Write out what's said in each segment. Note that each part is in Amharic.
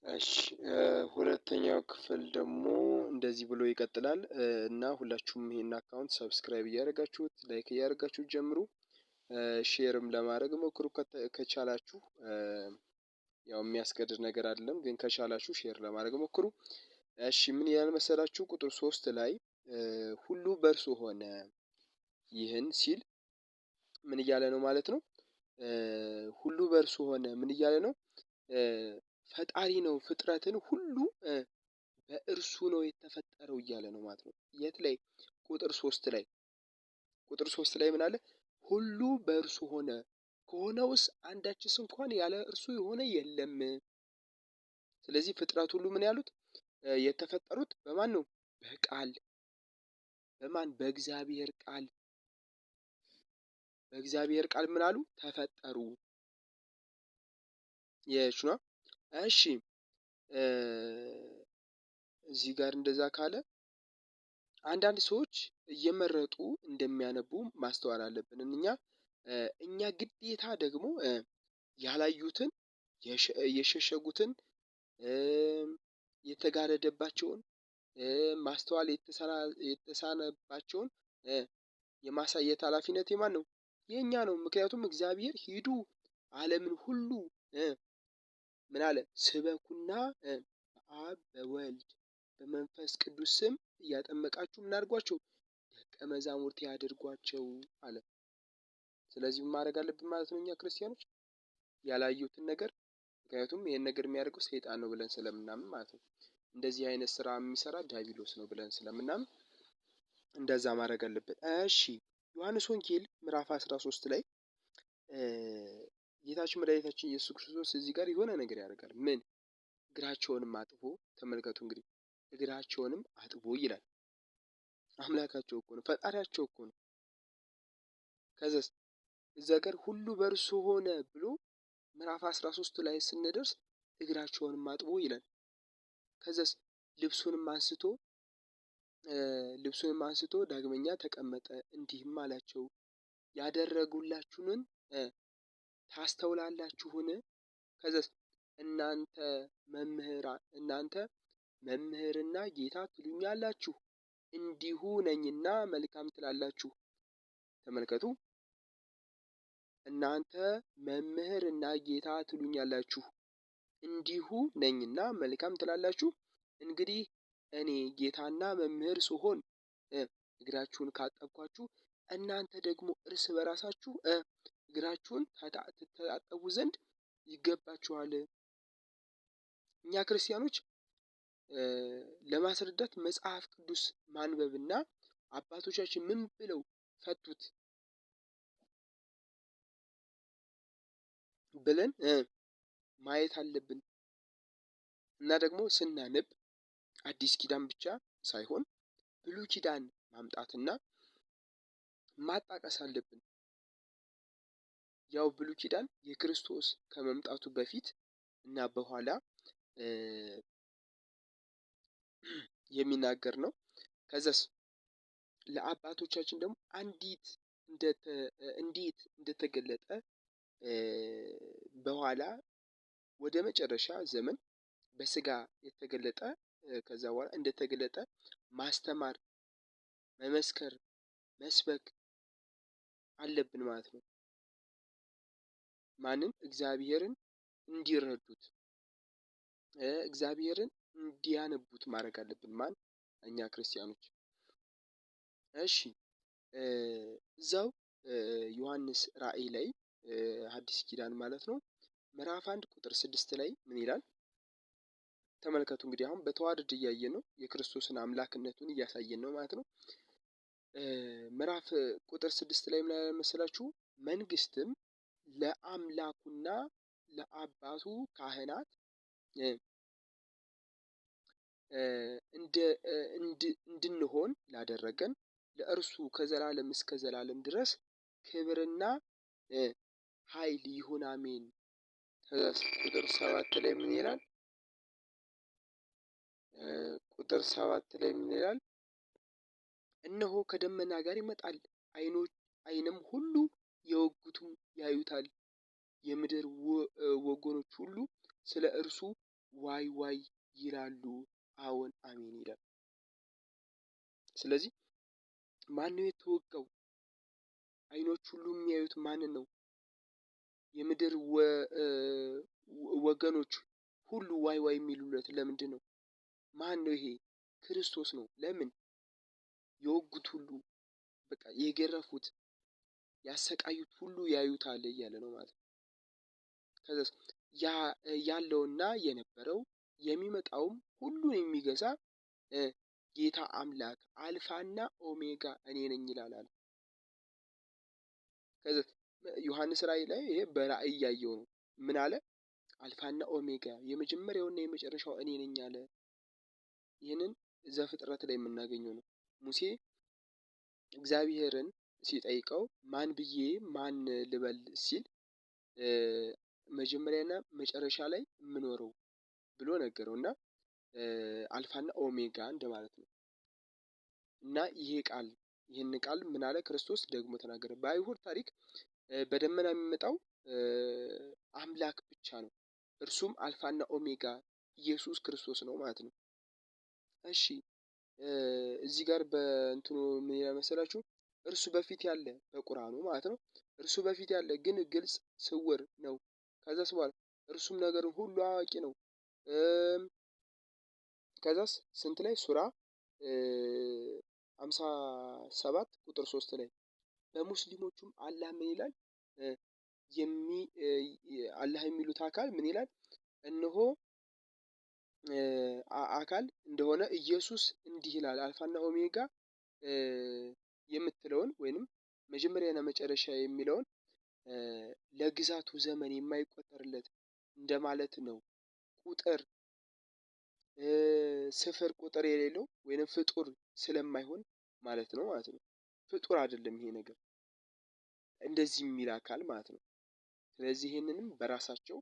እሺ ሁለተኛው ክፍል ደግሞ እንደዚህ ብሎ ይቀጥላል እና ሁላችሁም ይሄን አካውንት ሰብስክራይብ እያደረጋችሁት ላይክ እያደረጋችሁት ጀምሩ። ሼርም ለማድረግ ሞክሩ ከቻላችሁ። ያው የሚያስገድድ ነገር አይደለም፣ ግን ከቻላችሁ ሼር ለማድረግ ሞክሩ። እሺ ምን ይላል መሰላችሁ? ቁጥር 3 ላይ ሁሉ በእርሱ ሆነ። ይህን ሲል ምን እያለ ነው ማለት ነው? ሁሉ በእርሱ ሆነ ምን እያለ ነው? ፈጣሪ ነው ፍጥረትን ሁሉ በእርሱ ነው የተፈጠረው እያለ ነው ማለት ነው። የት ላይ? ቁጥር 3 ላይ። ቁጥር 3 ላይ ምን አለ? ሁሉ በእርሱ ሆነ፣ ከሆነውስ አንዳችስ እንኳን ያለ እርሱ የሆነ የለም። ስለዚህ ፍጥረት ሁሉ ምን ያሉት የተፈጠሩት በማን ነው? በቃል። በማን? በእግዚአብሔር ቃል። በእግዚአብሔር ቃል ምን አሉ? ተፈጠሩ። የሽኗ እሺ እዚህ ጋር እንደዛ ካለ አንዳንድ ሰዎች እየመረጡ እንደሚያነቡ ማስተዋል አለብን። እኛ ግዴታ ደግሞ ያላዩትን የሸሸጉትን የተጋረደባቸውን ማስተዋል የተሳነባቸውን የማሳየት ኃላፊነት የማን ነው? የኛ ነው። ምክንያቱም እግዚአብሔር ሂዱ ዓለምን ሁሉ ምን አለ? ስበኩና በአብ በወልድ በመንፈስ ቅዱስ ስም እያጠመቃችሁ ምን አድርጓቸው? ደቀ መዛሙርት ያድርጓቸው አለ። ስለዚህ ምን ማድረግ አለብን ማለት ነው? እኛ ክርስቲያኖች ያላዩትን ነገር፣ ምክንያቱም ይሄን ነገር የሚያደርገው ሰይጣን ነው ብለን ስለምናምን ማለት ነው። እንደዚህ አይነት ስራ የሚሰራ ዲያብሎስ ነው ብለን ስለምናምን እንደዛ ማድረግ አለብን። እሺ ዮሐንስ ወንጌል ምዕራፍ 13 ላይ ጌታችን መድኃኒታችን ኢየሱስ ክርስቶስ እዚህ ጋር የሆነ ነገር ያደርጋል። ምን? እግራቸውንም አጥቦ፣ ተመልከቱ እንግዲህ እግራቸውንም አጥቦ ይላል። አምላካቸው እኮ ነው፣ ፈጣሪያቸው እኮ ነው። ከዛስ እዛ ጋር ሁሉ በእርሱ ሆነ ብሎ ምዕራፍ 13 ላይ ስንደርስ እግራቸውንም አጥቦ ይላል። ከዛስ ልብሱንም አንስቶ ዳግመኛ ተቀመጠ፣ እንዲህም አላቸው ያደረጉላችሁንን ታስተውላላችሁን? ከዛስ እናንተ መምህርና ጌታ ትሉኛላችሁ፣ እንዲሁ ነኝና መልካም ትላላችሁ። ተመልከቱ፣ እናንተ መምህርና ጌታ ትሉኛላችሁ፣ እንዲሁ ነኝና መልካም ትላላችሁ። እንግዲህ እኔ ጌታና መምህር ስሆን እግራችሁን ካጠብኳችሁ፣ እናንተ ደግሞ እርስ በራሳችሁ እግራችሁን ትታጠቡ ዘንድ ይገባችኋል። እኛ ክርስቲያኖች ለማስረዳት መጽሐፍ ቅዱስ ማንበብና አባቶቻችን ምን ብለው ፈቱት ብለን ማየት አለብን። እና ደግሞ ስናነብ አዲስ ኪዳን ብቻ ሳይሆን ብሉይ ኪዳን ማምጣትና ማጣቀስ አለብን። ያው ብሉይ ኪዳን የክርስቶስ ከመምጣቱ በፊት እና በኋላ የሚናገር ነው። ከዛስ ለአባቶቻችን ደግሞ እንዴት እንደተገለጠ በኋላ ወደ መጨረሻ ዘመን በስጋ የተገለጠ ከዛ በኋላ እንደተገለጠ ማስተማር፣ መመስከር፣ መስበክ አለብን ማለት ነው። ማንን? እግዚአብሔርን እንዲረዱት እግዚአብሔርን እንዲያነቡት ማድረግ አለብን። ማን? እኛ ክርስቲያኖች። እሺ እዛው ዮሐንስ ራእይ ላይ ሐዲስ ኪዳን ማለት ነው ምዕራፍ 1 ቁጥር 6 ላይ ምን ይላል? ተመልከቱ እንግዲህ አሁን በተዋረድ እያየን ነው፣ የክርስቶስን አምላክነቱን እያሳየን ነው ማለት ነው። ምዕራፍ ቁጥር 6 ላይ ምን ያለ መሰላችሁ? መንግስትም ለአምላኩና ለአባቱ ካህናት እንድንሆን ላደረገን ለእርሱ ከዘላለም እስከ ዘላለም ድረስ ክብርና ኃይል ይሁን አሜን። ቁጥር 7 ላይ ምን ይላል? ቁጥር 7 ላይ ምን ይላል? እነሆ ከደመና ጋር ይመጣል፣ ዓይንም ሁሉ የወጉትም ያዩታል፣ የምድር ወገኖች ሁሉ ስለ እርሱ ዋይ ዋይ ይላሉ። አዎን አሜን ይላል። ስለዚህ ማን ነው የተወጋው? አይኖች ሁሉ የሚያዩት ማንን ነው? የምድር ወገኖች ሁሉ ዋይ ዋይ የሚሉለት ለምንድን ነው? ማን ነው ይሄ? ክርስቶስ ነው። ለምን? የወጉት ሁሉ በቃ የገረፉት ያሰቃዩት ሁሉ ያዩታል እያለ ነው ማለት ነው። ከዛ ያለውና የነበረው የሚመጣውም ሁሉን የሚገዛ ጌታ አምላክ አልፋና ኦሜጋ እኔ ነኝ ይላል አለ። ከዛ ዮሐንስ ራእይ ላይ ይሄ በራእይ ያየው ነው። ምን አለ? አልፋና ኦሜጋ የመጀመሪያውና የመጨረሻው እኔ ነኝ አለ። ይህንን ዘፍጥረት ላይ የምናገኘው ነው። ሙሴ እግዚአብሔርን ሲጠይቀው ማን ብዬ ማን ልበል ሲል መጀመሪያና መጨረሻ ላይ የምኖረው ብሎ ነገረው እና አልፋና ኦሜጋ እንደማለት ነው። እና ይህን ቃል ምን አለ? ክርስቶስ ደግሞ ተናገረ። በአይሁድ ታሪክ በደመና የሚመጣው አምላክ ብቻ ነው። እርሱም አልፋና ኦሜጋ ኢየሱስ ክርስቶስ ነው ማለት ነው። እሺ እዚህ ጋር በእንትኑ ምን ይላል መሰላችሁ? እርሱ በፊት ያለ በቁርአኑ ማለት ነው። እርሱ በፊት ያለ ግን ግልጽ ስውር ነው። ከዛስ በኋላ እርሱም ነገርን ሁሉ አዋቂ ነው። ከዛስ ስንት ላይ ሱራ 57 ቁጥር 3 ላይ በሙስሊሞቹም አላህ ምን ይላል? አላህ የሚሉት አካል ምን ይላል? እነሆ አካል እንደሆነ ኢየሱስ እንዲህ ይላል አልፋና ኦሜጋ የምትለውን ወይንም መጀመሪያና መጨረሻ የሚለውን ለግዛቱ ዘመን የማይቆጠርለት እንደማለት ነው። ቁጥር ስፍር ቁጥር የሌለው ወይንም ፍጡር ስለማይሆን ማለት ነው ማለት ነው። ፍጡር አይደለም ይሄ ነገር እንደዚህ የሚል አካል ማለት ነው። ስለዚህ ይሄንንም በራሳቸው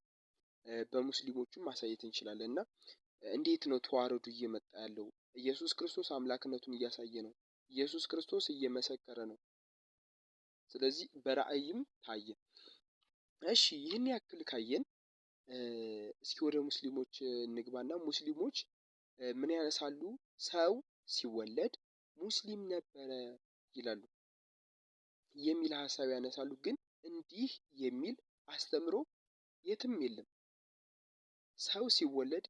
በሙስሊሞቹም ማሳየት እንችላለን። እና እንዴት ነው ተዋረዱ እየመጣ ያለው? ኢየሱስ ክርስቶስ አምላክነቱን እያሳየ ነው። ኢየሱስ ክርስቶስ እየመሰከረ ነው። ስለዚህ በራእይም ታየ። እሺ ይህን ያክል ካየን እስኪ ወደ ሙስሊሞች እንግባና ሙስሊሞች ምን ያነሳሉ? ሰው ሲወለድ ሙስሊም ነበረ ይላሉ የሚል ሀሳብ ያነሳሉ። ግን እንዲህ የሚል አስተምሮ የትም የለም። ሰው ሲወለድ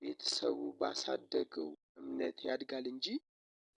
ቤተሰቡ ባሳደገው እምነት ያድጋል እንጂ